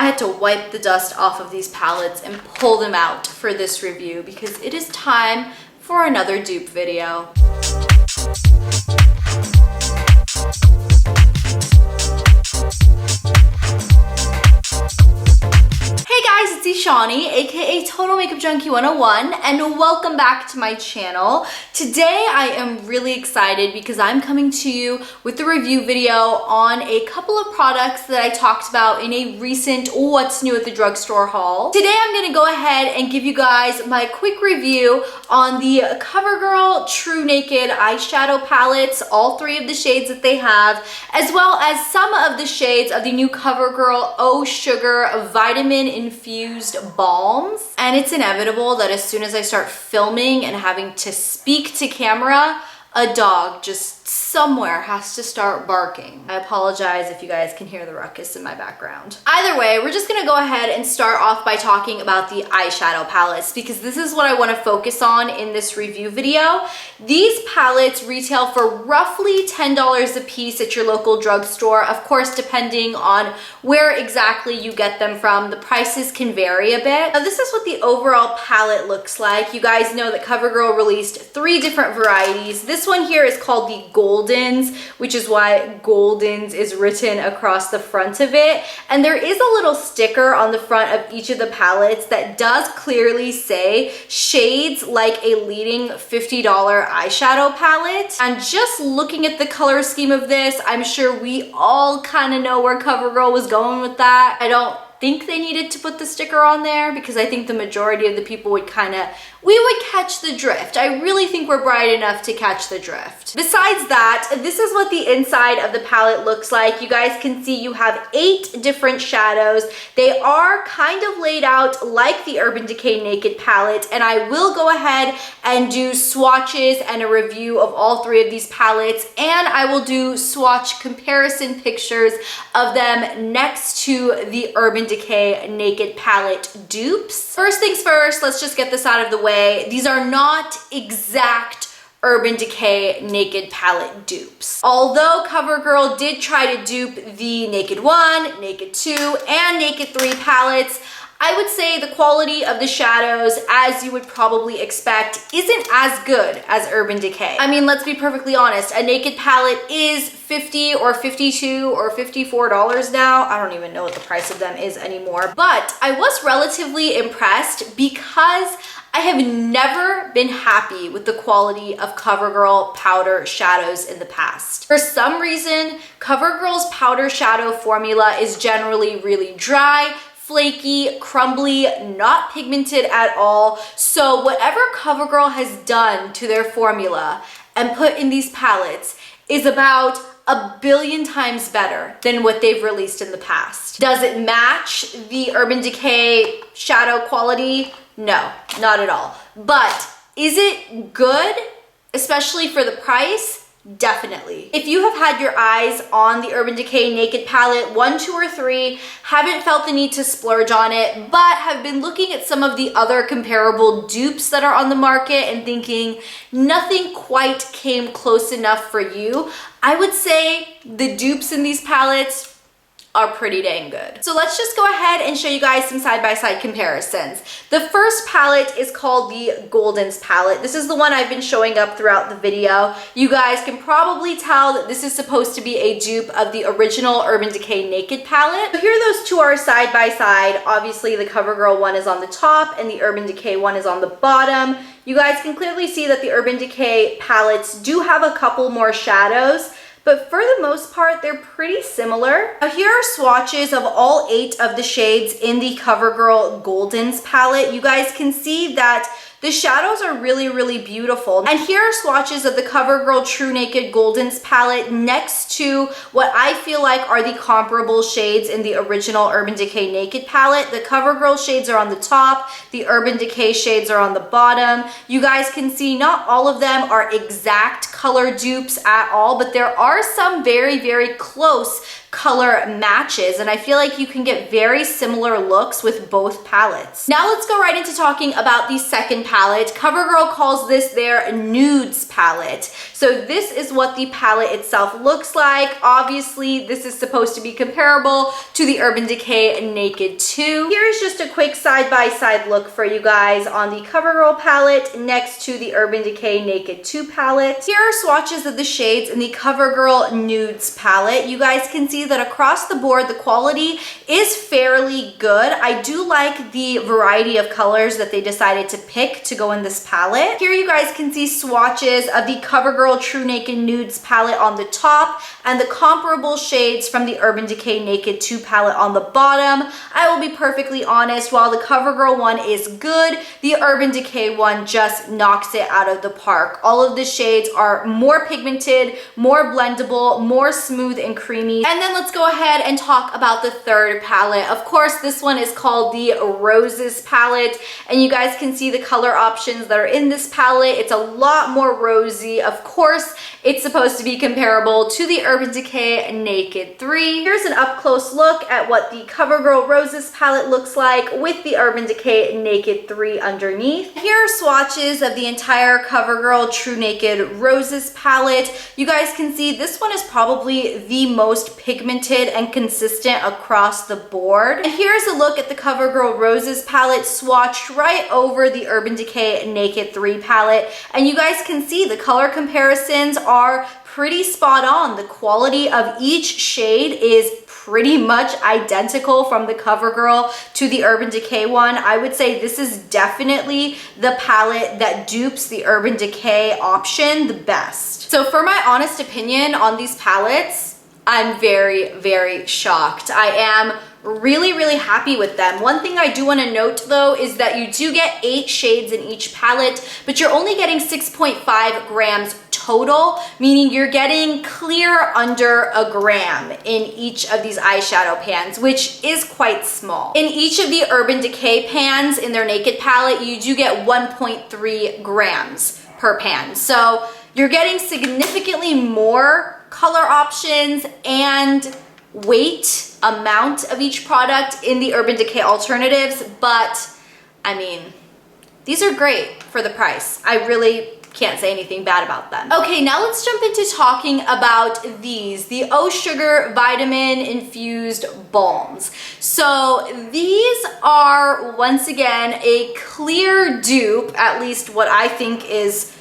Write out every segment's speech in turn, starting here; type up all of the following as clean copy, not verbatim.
I had to wipe the dust off of these palettes and pull them out for this review because it is time for another dupe video. Hey guys, it's Shawnee, aka Total Makeup Junkie 101, and welcome back to my channel. Today I am really excited because I'm coming to you with a review video on a couple of products that I talked about in a recent What's New at the Drugstore haul. Today I'm going to go ahead and give you guys my quick review on the Covergirl TruNaked Eyeshadow palettes, all three of the shades that they have, as well as some of the shades of the new Covergirl Oh Sugar Vitamin Infused Balms. And it's inevitable that as soon as I start filming and having to speak to camera, a dog just somewhere has to start barking. I apologize if you guys can hear the ruckus in my background. Either way, we're just gonna go ahead and start off by talking about the eyeshadow palettes because this is what I wanna focus on in this review video. These palettes retail for roughly $10 a piece at your local drugstore. Of course, depending on where exactly you get them from, the prices can vary a bit. Now, this is what the overall palette looks like. You guys know that Covergirl released 3 different varieties. This one here is called the Goldens, which is why Goldens is written across the front of it. And there is a little sticker on the front of each of the palettes that does clearly say shades like a leading $50 eyeshadow palette. And just looking at the color scheme of this, I'm sure we all kind of know where Covergirl was going with that. I don't think they needed to put the sticker on there because I think the majority of the people would we would catch the drift. I really think we're bright enough to catch the drift. Besides that, this is what the inside of the palette looks like. You guys can see you have 8 different shadows. They are kind of laid out like the Urban Decay Naked palette, and I will go ahead and do swatches and a review of all 3 of these palettes, and I will do swatch comparison pictures of them next to the Urban Decay Naked palette dupes. First things first, let's just get this out of the way. These are not exact Urban Decay Naked palette dupes. Although Covergirl did try to dupe the Naked 1, Naked 2, and Naked 3 palettes, I would say the quality of the shadows, as you would probably expect, isn't as good as Urban Decay. I mean, let's be perfectly honest, a Naked palette is $50 or $52 or $54 now. I don't even know what the price of them is anymore. But I was relatively impressed because I have never been happy with the quality of Covergirl powder shadows in the past. For some reason, Covergirl's powder shadow formula is generally really dry, flaky, crumbly, not pigmented at all. So whatever Covergirl has done to their formula and put in these palettes is about a billion times better than what they've released in the past. Does it match the Urban Decay shadow quality? No, not at all. But is it good, especially for the price? Definitely. If you have had your eyes on the Urban Decay Naked palette 1, 2, or 3, haven't felt the need to splurge on it, but have been looking at some of the other comparable dupes that are on the market and thinking nothing quite came close enough for you, I would say the dupes in these palettes are pretty dang good. So let's just go ahead and show you guys some side-by-side comparisons. The first palette is called the Goldens palette. This is the one I've been showing up throughout the video. You guys can probably tell that this is supposed to be a dupe of the original Urban Decay Naked palette. So here those 2 are side-by-side. Obviously the Covergirl one is on the top and the Urban Decay one is on the bottom. You guys can clearly see that the Urban Decay palettes do have a couple more shadows, but for the most part, they're pretty similar. Now here are swatches of all 8 of the shades in the Covergirl Goldens palette. You guys can see that the shadows are really, really beautiful. And here are swatches of the Covergirl TruNaked Goldens palette next to what I feel like are the comparable shades in the original Urban Decay Naked palette. The Covergirl shades are on the top, the Urban Decay shades are on the bottom. You guys can see not all of them are exact color dupes at all, but there are some very, very close color matches, and I feel like you can get very similar looks with both palettes. Now let's go right into talking about the second palette. CoverGirl calls this their Nudes palette. So this is what the palette itself looks like. Obviously, this is supposed to be comparable to the Urban Decay Naked 2. Here's just a quick side-by-side look for you guys on the CoverGirl palette next to the Urban Decay Naked 2 palette. Here are swatches of the shades in the CoverGirl Nudes palette. You guys can see that across the board, the quality is fairly good. I do like the variety of colors that they decided to pick to go in this palette. Here you guys can see swatches of the CoverGirl TruNaked Nudes palette on the top and the comparable shades from the Urban Decay Naked 2 palette on the bottom. I will be perfectly honest, while the CoverGirl one is good, the Urban Decay one just knocks it out of the park. All of the shades are more pigmented, more blendable, more smooth and creamy. And then let's go ahead and talk about the third palette. Of course, this one is called the Roses palette, and you guys can see the color options that are in this palette. It's a lot more rosy. Of course, it's supposed to be comparable to the Urban Decay Naked 3. Here's an up-close look at what the CoverGirl Roses palette looks like with the Urban Decay Naked 3 underneath. Here are swatches of the entire CoverGirl TruNaked Roses palette. You guys can see this one is probably the most pigmented and consistent across the board. And here's a look at the CoverGirl Roses palette swatched right over the Urban Decay Naked 3 palette. And you guys can see the color comparisons are pretty spot on. The quality of each shade is pretty much identical from the CoverGirl to the Urban Decay one. I would say this is definitely the palette that dupes the Urban Decay option the best. So for my honest opinion on these palettes, I'm very, very shocked. I am really happy with them. One thing I do want to note though is that you do get 8 shades in each palette, but you're only getting 6.5 grams total, meaning you're getting clear under a gram in each of these eyeshadow pans, which is quite small. In each of the Urban Decay pans in their Naked palette, you do get 1.3 grams per pan. So you're getting significantly more color options and weight amount of each product in the Urban Decay alternatives, but I mean, these are great for the price. I really can't say anything bad about them. Okay, now let's jump into talking about these, the Oh Sugar Vitamin Infused Balms. So these are, once again, a clear dupe, at least what I think is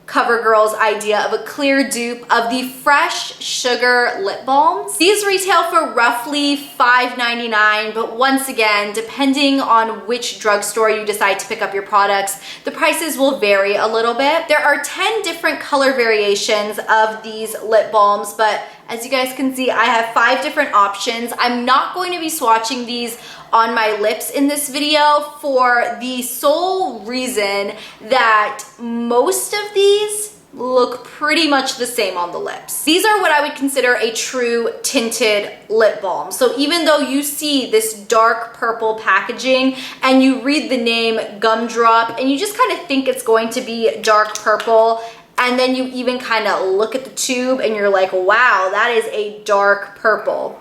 CoverGirl's idea of a clear dupe of the Fresh Sugar Lip Balms. These retail for roughly $5.99, but once again, depending on which drugstore you decide to pick up your products, the prices will vary a little bit. There are 10 different color variations of these lip balms, but as you guys can see, I have 5 different options. I'm not going to be swatching these on my lips in this video for the sole reason that most of these look pretty much the same on the lips. These are what I would consider a true tinted lip balm. So even though you see this dark purple packaging and you read the name Gumdrop and you just kind of think it's going to be dark purple, and then you even kind of look at the tube and you're like, wow, that is a dark purple.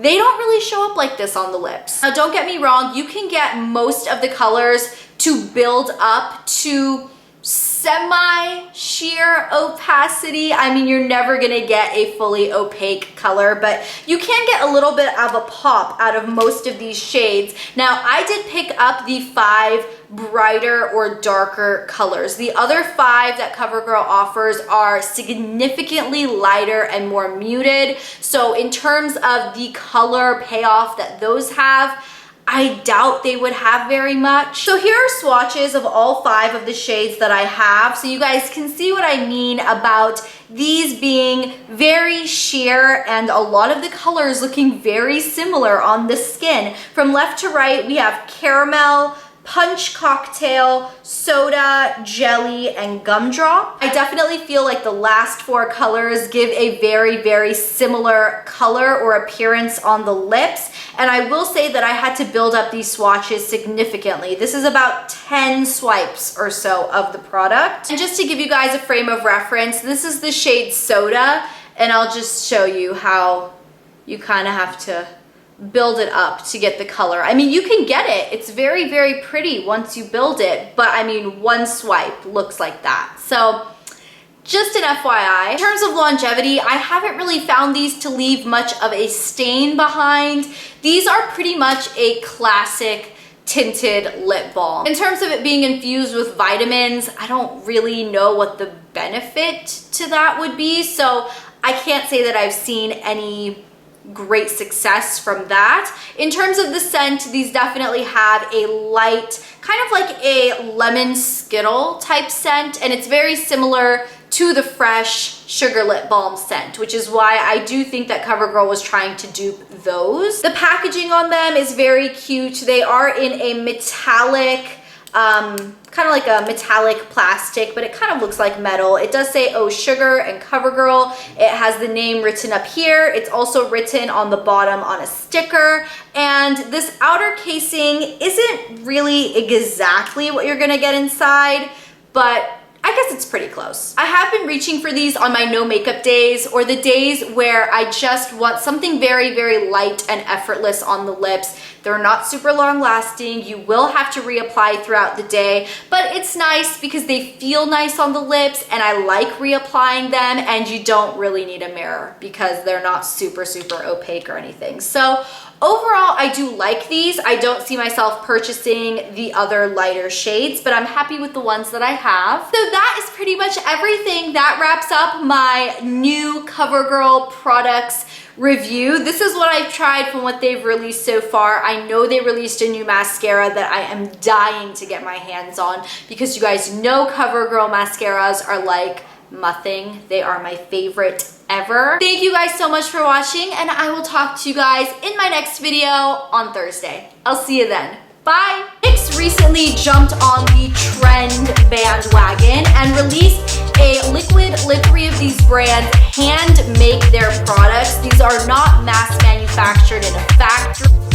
They don't really show up like this on the lips. Now, don't get me wrong, you can get most of the colors to build up to semi-sheer opacity. I mean, you're never gonna get a fully opaque color, but you can get a little bit of a pop out of most of these shades. Now, I did pick up the 5 brighter or darker colors. The other 5 that CoverGirl offers are significantly lighter and more muted. So in terms of the color payoff that those have, I doubt they would have very much. So here are swatches of all 5 of the shades that I have, so you guys can see what I mean about these being very sheer and a lot of the colors looking very similar on the skin. From left to right, we have caramel, punch cocktail, soda, jelly, and gumdrop. I definitely feel like the last 4 colors give a very similar color or appearance on the lips. And I will say that I had to build up these swatches significantly. This is about 10 swipes or so of the product. And just to give you guys a frame of reference, this is the shade Soda, and I'll just show you how you kind of have to build it up to get the color. I mean, you can get it. It's very, very pretty once you build it, but I mean, one swipe looks like that. So just an FYI. In terms of longevity, I haven't really found these to leave much of a stain behind. These are pretty much a classic tinted lip balm. In terms of it being infused with vitamins, I don't really know what the benefit to that would be, so I can't say that I've seen any great success from that. In terms of the scent, these definitely have a light, kind of like a lemon Skittle type scent, and it's very similar to the fresh Sugar Lip Balm scent, which is why I do think that CoverGirl was trying to dupe those. The packaging on them is very cute. They are in a metallic, kind of like a metallic plastic, but it kind of looks like metal. It does say Oh Sugar and CoverGirl. It has the name written up here. It's also written on the bottom on a sticker. And this outer casing isn't really exactly what you're gonna get inside, but I guess it's pretty close. I have been reaching for these on my no makeup days, or the days where I just want something very, very light and effortless on the lips. They're not super long lasting. You will have to reapply throughout the day, but it's nice because they feel nice on the lips and I like reapplying them, and you don't really need a mirror because they're not super, super opaque or anything. So overall, I do like these. I don't see myself purchasing the other lighter shades, but I'm happy with the ones that I have. So that is pretty much everything. That wraps up my new CoverGirl products review. This is what I've tried from what they've released so far. I know they released a new mascara that I am dying to get my hands on because you guys know CoverGirl mascaras are like my thing. They are my favorite ever. Thank you guys so much for watching, and I will talk to you guys in my next video on Thursday. I'll see you then. Bye! NYX recently jumped on the trend bandwagon and released a liquid lip. 3 of these brands hand make their products. These are not mass manufactured in a factory.